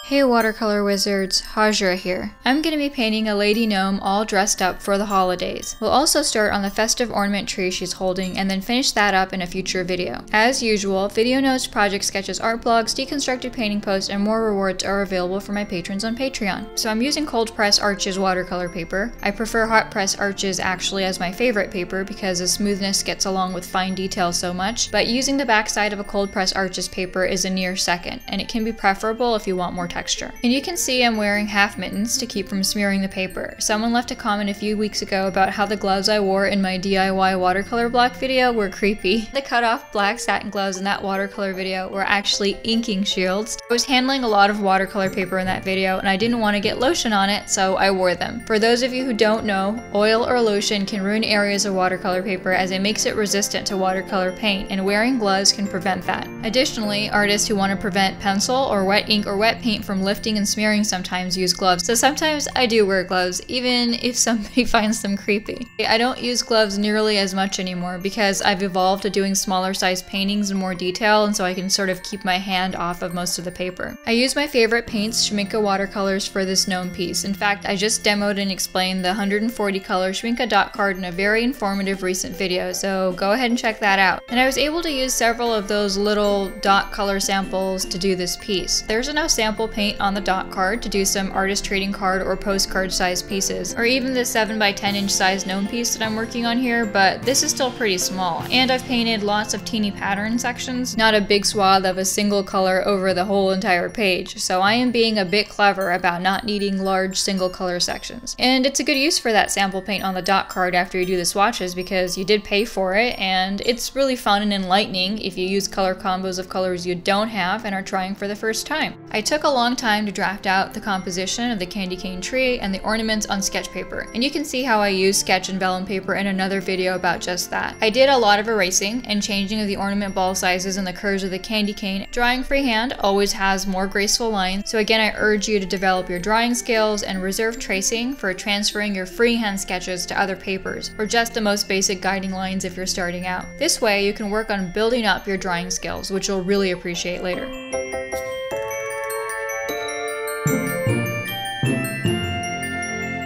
Hey watercolor wizards, Hajra here. I'm going to be painting a lady gnome all dressed up for the holidays. We'll also start on the festive ornament tree she's holding and then finish that up in a future video. As usual, video notes, project sketches, art blogs, deconstructed painting posts, and more rewards are available for my patrons on Patreon. So I'm using cold press Arches watercolor paper. I prefer hot press Arches actually as my favorite paper because the smoothness gets along with fine detail so much, but using the backside of a cold press Arches paper is a near second, and it can be preferable if you want more texture. And you can see I'm wearing half mittens to keep from smearing the paper. Someone left a comment a few weeks ago about how the gloves I wore in my DIY watercolor block video were creepy. The cut off black satin gloves in that watercolor video were actually inking shields. I was handling a lot of watercolor paper in that video and I didn't want to get lotion on it, so I wore them. For those of you who don't know, oil or lotion can ruin areas of watercolor paper as it makes it resistant to watercolor paint, and wearing gloves can prevent that. Additionally, artists who want to prevent pencil or wet ink or wet paint from lifting and smearing sometimes use gloves, so sometimes I do wear gloves, even if somebody finds them creepy. I don't use gloves nearly as much anymore because I've evolved to doing smaller size paintings in more detail, and so I can sort of keep my hand off of most of the paper. I use my favorite paints, Schmincke watercolors, for this gnome piece. In fact, I just demoed and explained the 140 color Schmincke dot card in a very informative recent video, so go ahead and check that out. And I was able to use several of those little dot color samples to do this piece. There's enough sample paint on the dot card to do some artist trading card or postcard size pieces, or even the 7x10 inch size gnome piece that I'm working on here, but this is still pretty small. And I've painted lots of teeny pattern sections, not a big swath of a single color over the whole entire page, so I am being a bit clever about not needing large single color sections. And it's a good use for that sample paint on the dot card after you do the swatches because you did pay for it, and it's really fun and enlightening if you use color combos of colors you don't have and are trying for the first time. I took a long time to draft out the composition of the candy cane tree and the ornaments on sketch paper, and you can see how I use sketch and vellum paper in another video about just that. I did a lot of erasing and changing of the ornament ball sizes and the curves of the candy cane. Drawing freehand always has more graceful lines, so again I urge you to develop your drawing skills and reserve tracing for transferring your freehand sketches to other papers, or just the most basic guiding lines if you're starting out. This way you can work on building up your drawing skills, which you'll really appreciate later.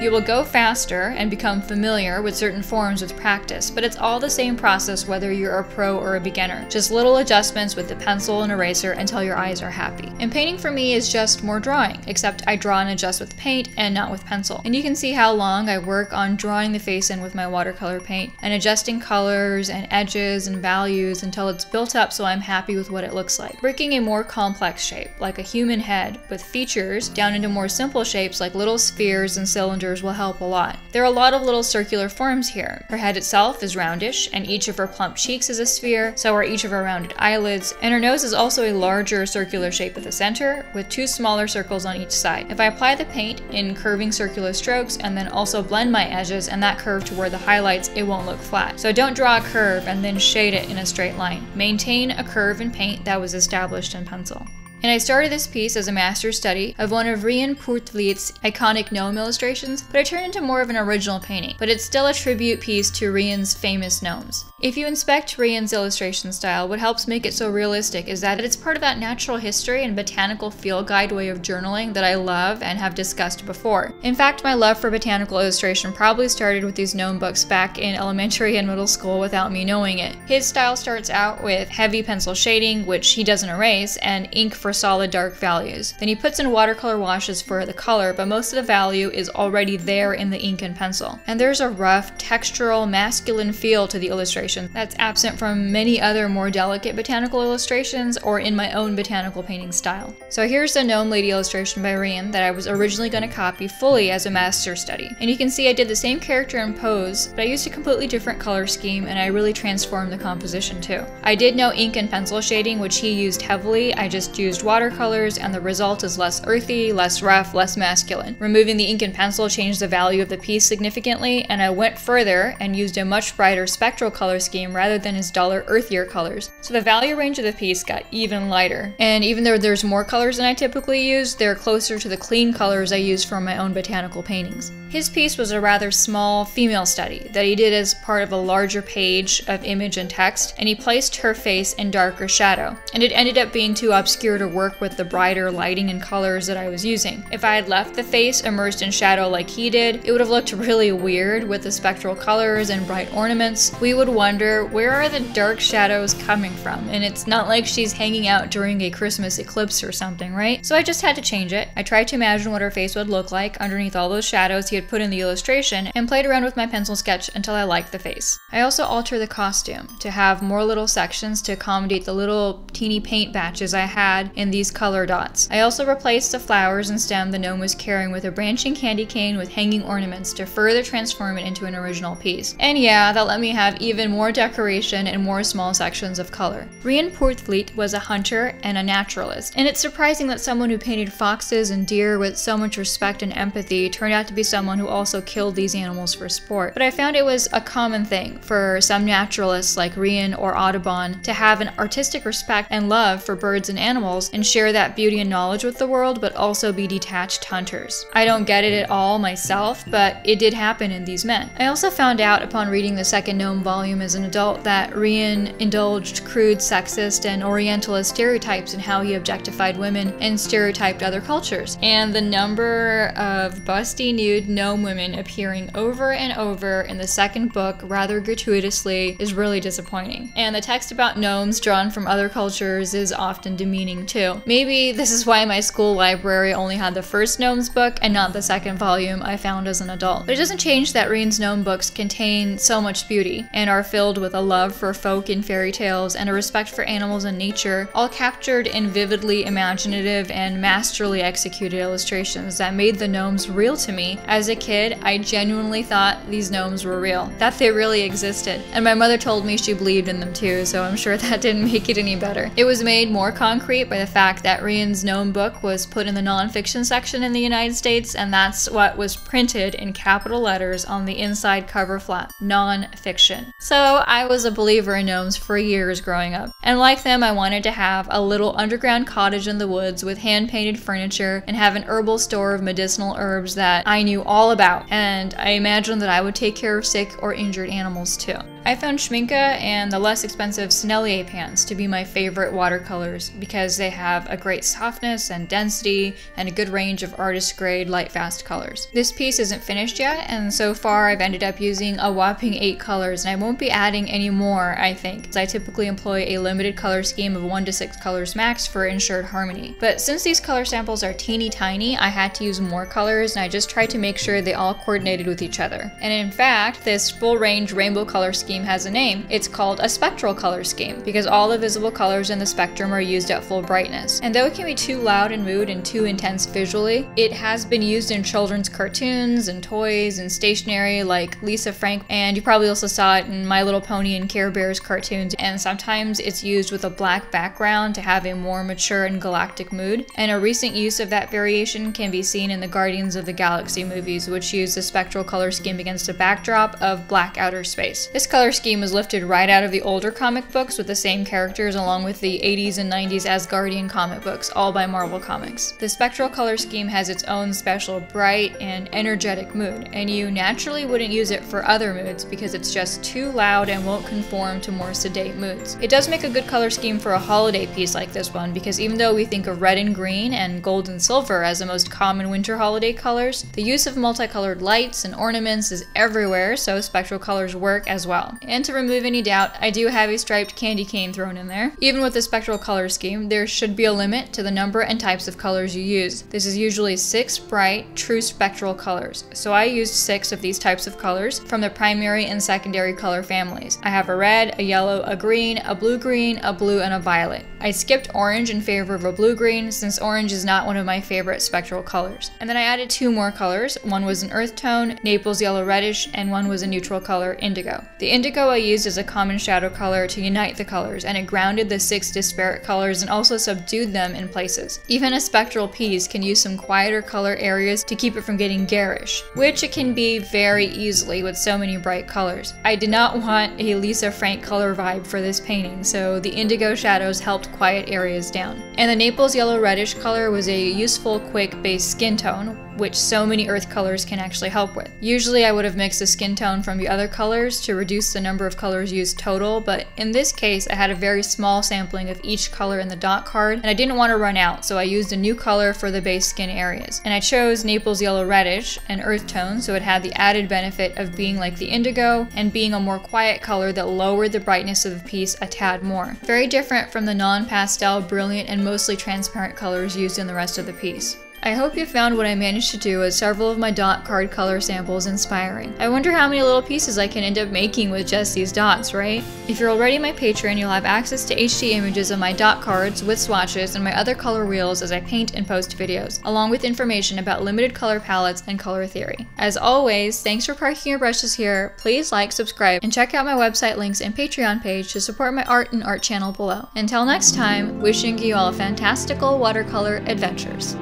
You will go faster and become familiar with certain forms with practice, but it's all the same process whether you're a pro or a beginner. Just little adjustments with the pencil and eraser until your eyes are happy. And painting for me is just more drawing, except I draw and adjust with paint and not with pencil. And you can see how long I work on drawing the face in with my watercolor paint and adjusting colors and edges and values until it's built up so I'm happy with what it looks like. Breaking a more complex shape, like a human head, with features down into more simple shapes like little spheres and cylinders will help a lot. There are a lot of little circular forms here. Her head itself is roundish, and each of her plump cheeks is a sphere, so are each of her rounded eyelids, and her nose is also a larger circular shape at the center, with two smaller circles on each side. If I apply the paint in curving circular strokes and then also blend my edges and that curve to where the highlights, it won't look flat. So don't draw a curve and then shade it in a straight line. Maintain a curve in paint that was established in pencil. And I started this piece as a master's study of one of Rian Poortvliet's iconic gnome illustrations, but it turned into more of an original painting. But it's still a tribute piece to Rian's famous gnomes. If you inspect Rian's illustration style, what helps make it so realistic is that it's part of that natural history and botanical field guide way of journaling that I love and have discussed before. In fact, my love for botanical illustration probably started with these gnome books back in elementary and middle school without me knowing it. His style starts out with heavy pencil shading, which he doesn't erase, and ink for solid dark values. Then he puts in watercolor washes for the color, but most of the value is already there in the ink and pencil. And there's a rough, textural, masculine feel to the illustration that's absent from many other more delicate botanical illustrations or in my own botanical painting style. So here's the gnome lady illustration by Rian that I was originally going to copy fully as a master study. And you can see I did the same character and pose, but I used a completely different color scheme and I really transformed the composition too. I did no ink and pencil shading, which he used heavily. I just used watercolors, and the result is less earthy, less rough, less masculine. Removing the ink and pencil changed the value of the piece significantly, and I went further and used a much brighter spectral color scheme rather than his duller, earthier colors, so the value range of the piece got even lighter. And even though there's more colors than I typically use, they're closer to the clean colors I use for my own botanical paintings. His piece was a rather small female study that he did as part of a larger page of image and text, and he placed her face in darker shadow, and it ended up being too obscure to work with the brighter lighting and colors that I was using. If I had left the face immersed in shadow like he did, it would have looked really weird with the spectral colors and bright ornaments. We would wonder, where are the dark shadows coming from? And it's not like she's hanging out during a Christmas eclipse or something, right? So I just had to change it. I tried to imagine what her face would look like underneath all those shadows he had put in the illustration, and played around with my pencil sketch until I liked the face. I also altered the costume to have more little sections to accommodate the little teeny paint batches I had in these color dots. I also replaced the flowers and stem the gnome was carrying with a branching candy cane with hanging ornaments to further transform it into an original piece. And yeah, that let me have even more decoration and more small sections of color. Rian Portfleet was a hunter and a naturalist, and it's surprising that someone who painted foxes and deer with so much respect and empathy turned out to be someone who also killed these animals for sport. But I found it was a common thing for some naturalists like Rian or Audubon to have an artistic respect and love for birds and animals and share that beauty and knowledge with the world, but also be detached hunters. I don't get it at all myself, but it did happen in these men. I also found out upon reading the second Gnome volume as an adult that Rian indulged crude, sexist, and orientalist stereotypes in how he objectified women and stereotyped other cultures. And the number of busty nude gnome women appearing over and over in the second book rather gratuitously is really disappointing. And the text about gnomes drawn from other cultures is often demeaning too. Maybe this is why my school library only had the first Gnomes book and not the second volume I found as an adult. But it doesn't change that Rian's gnome books contain so much beauty and are filled with a love for folk and fairy tales and a respect for animals and nature, all captured in vividly imaginative and masterly executed illustrations that made the gnomes real to me. As a kid, I genuinely thought these gnomes were real, that they really existed, and my mother told me she believed in them too, so I'm sure that didn't make it any better. It was made more concrete by the fact that Rian's gnome book was put in the non-fiction section in the United States, and that's what was printed in capital letters on the inside cover flap, non-fiction. So I was a believer in gnomes for years growing up, and like them, I wanted to have a little underground cottage in the woods with hand-painted furniture and have an herbal store of medicinal herbs that I knew all about, and I imagined that I would take care of sick or injured animals too. I found Schminke and the less expensive Sennelier pans to be my favorite watercolors because they have a great softness and density and a good range of artist-grade light fast colors. This piece isn't finished yet, and so far I've ended up using a whopping 8 colors, and I won't be adding any more, I think, as I typically employ a limited color scheme of 1 to 6 colors max for ensured harmony. But since these color samples are teeny tiny, I had to use more colors, and I just tried to make sure they all coordinated with each other. And in fact, this full range rainbow color scheme has a name. It's called a spectral color scheme because all the visible colors in the spectrum are used at full brightness. And though it can be too loud in mood and too intense visually, it has been used in children's cartoons and toys and stationery like Lisa Frank, and you probably also saw it in My Little Pony and Care Bears cartoons, and sometimes it's used with a black background to have a more mature and galactic mood. And a recent use of that variation can be seen in the Guardians of the Galaxy movies, which use the spectral color scheme against a backdrop of black outer space. This color scheme was lifted right out of the older comic books with the same characters along with the 80s and 90s Asgardian comic books, all by Marvel Comics. The spectral color scheme has its own special bright and energetic mood, and you naturally wouldn't use it for other moods because it's just too loud and won't conform to more sedate moods. It does make a good color scheme for a holiday piece like this one because even though we think of red and green and gold and silver as the most common winter holiday colors, the use of multicolored lights and ornaments is everywhere, so spectral colors work as well. And to remove any doubt, I do have a striped candy cane thrown in there. Even with the spectral color scheme, there should be a limit to the number and types of colors you use. This is usually 6 bright, true spectral colors. So I used 6 of these types of colors from the primary and secondary color families. I have a red, a yellow, a green, a blue-green, a blue, and a violet. I skipped orange in favor of a blue-green since orange is not one of my favorite spectral colors. And then I added 2 more colors. One was an earth tone, Naples yellow reddish, and one was a neutral color, indigo. The indigo I used as a common shadow color to unite the colors, and it grounded the 6 disparate colors and also subdued them in places. Even a spectral piece can use some quieter color areas to keep it from getting garish, which it can be very easily with so many bright colors. I did not want a Lisa Frank color vibe for this painting, so the indigo shadows helped quiet areas down. And the Naples yellow reddish color was a useful, quick base skin tone, which so many earth colors can actually help with. Usually I would have mixed the skin tone from the other colors to reduce the number of colors used total, but in this case I had a very small sampling of each color in the dot card, and I didn't want to run out, so I used a new color for the base skin areas. And I chose Naples yellow reddish, an earth tone, so it had the added benefit of being like the indigo and being a more quiet color that lowered the brightness of the piece a tad more. Very different from the non-pastel, brilliant, and mostly transparent colors used in the rest of the piece. I hope you found what I managed to do with several of my dot card color samples inspiring. I wonder how many little pieces I can end up making with just these dots, right? If you're already my patron, you'll have access to HD images of my dot cards with swatches and my other color wheels as I paint and post videos, along with information about limited color palettes and color theory. As always, thanks for parking your brushes here. Please like, subscribe, and check out my website links and Patreon page to support my art and art channel below. Until next time, wishing you all fantastical watercolor adventures.